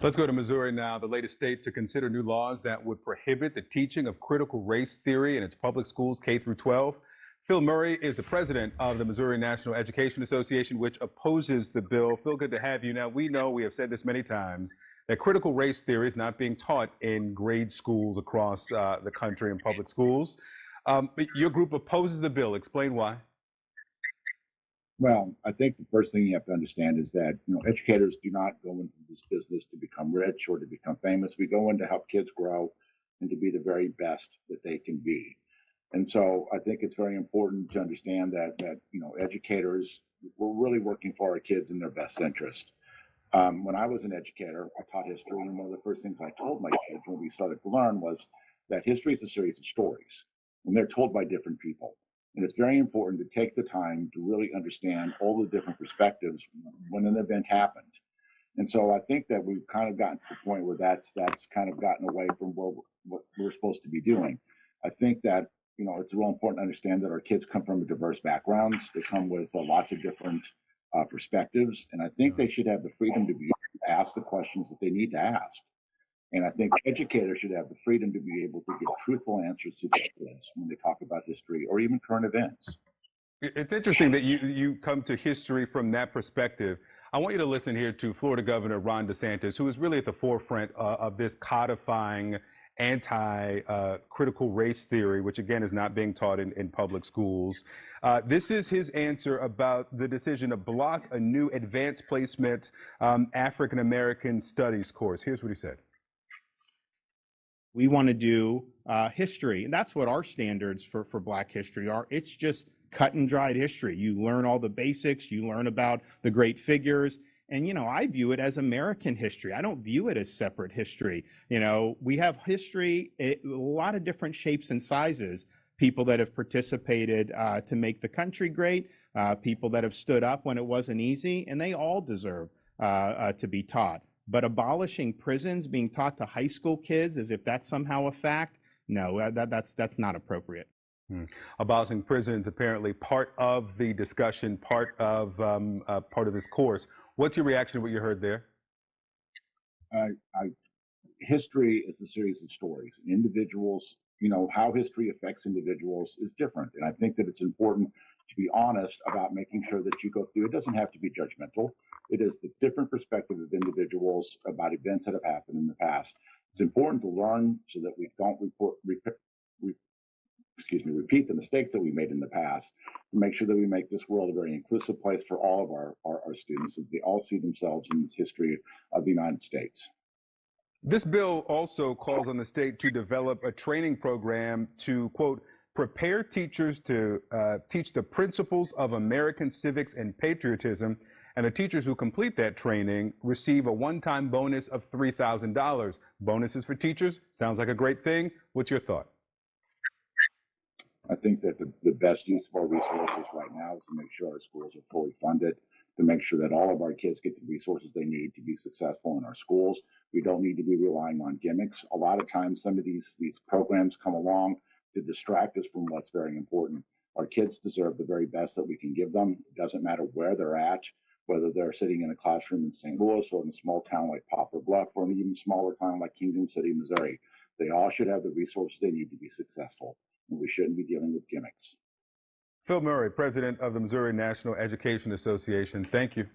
Let's go to Missouri now, the latest state to consider new laws that would prohibit the teaching of critical race theory in its public schools K through 12. Phil Murray is the president of the Missouri National Education Association, which opposes the bill. Phil, good to have you. Now, we have said this many times, that critical race theory is not being taught in grade schools across the country in public schools. But your group opposes the bill. Explain why. Well, I think the first thing you have to understand is that, educators do not go into this business to become rich or to become famous. We go in to help kids grow and to be the very best that they can be. And so I think it's very important to understand that educators, we're really working for our kids in their best interest. When I was an educator, I taught history, and one of the first things I told my kids when we started to learn was that history is a series of stories, and they're told by different people. And it's very important to take the time to really understand all the different perspectives when an event happened. And so I think that we've kind of gotten to the point where that's kind of gotten away from what we're supposed to be doing. I think that, it's real important to understand that our kids come from diverse backgrounds. They come with lots of different perspectives. And I think they should have the freedom to be able to ask the questions that they need to ask. And I think educators should have the freedom to be able to give truthful answers to their kids when they talk about history or even current events. It's interesting that you come to history from that perspective. I want you to listen here to Florida Governor Ron DeSantis, who is really at the forefront of this codifying anti-critical race theory, which again is not being taught in public schools. This is his answer about the decision to block a new advanced placement African American studies course. Here's what he said. We want to do history, and that's what our standards for Black history are. It's just cut and dried history. You learn all the basics, you learn about the great figures, and I view it as American history. I don't view it as separate history. We have history, a lot of different shapes and sizes, people that have participated to make the country great, people that have stood up when it wasn't easy, and they all deserve to be taught. But abolishing prisons, being taught to high school kids as if that's somehow a fact, no, that's not appropriate. Abolishing prisons, apparently part of the discussion, part of this course. What's your reaction to what you heard there? History is a series of stories. Individuals, how history affects individuals is different. And I think that it's important to be honest about making sure that you go through. It doesn't have to be judgmental. It is the different perspective of individuals about events that have happened in the past. It's important to learn so that we don't repeat the mistakes that we made in the past, to make sure that we make this world a very inclusive place for all of our students, that they all see themselves in this history of the United States. This bill also calls on the state to develop a training program to, quote, prepare teachers to teach the principles of American civics and patriotism, and the teachers who complete that training receive a one-time bonus of $3,000. Bonuses for teachers? Sounds like a great thing. What's your thought? I think that the best use of our resources right now is to make sure our schools are fully funded, to make sure that all of our kids get the resources they need to be successful in our schools. We don't need to be relying on gimmicks. A lot of times, some of these programs come along to distract us from what's very important. Our kids deserve the very best that we can give them. It doesn't matter where they're at, whether they're sitting in a classroom in St. Louis or in a small town like Poplar Bluff or an even smaller town like Kingdom City, Missouri. They all should have the resources they need to be successful, and we shouldn't be dealing with gimmicks. Phil Murray, president of the Missouri National Education Association. Thank you.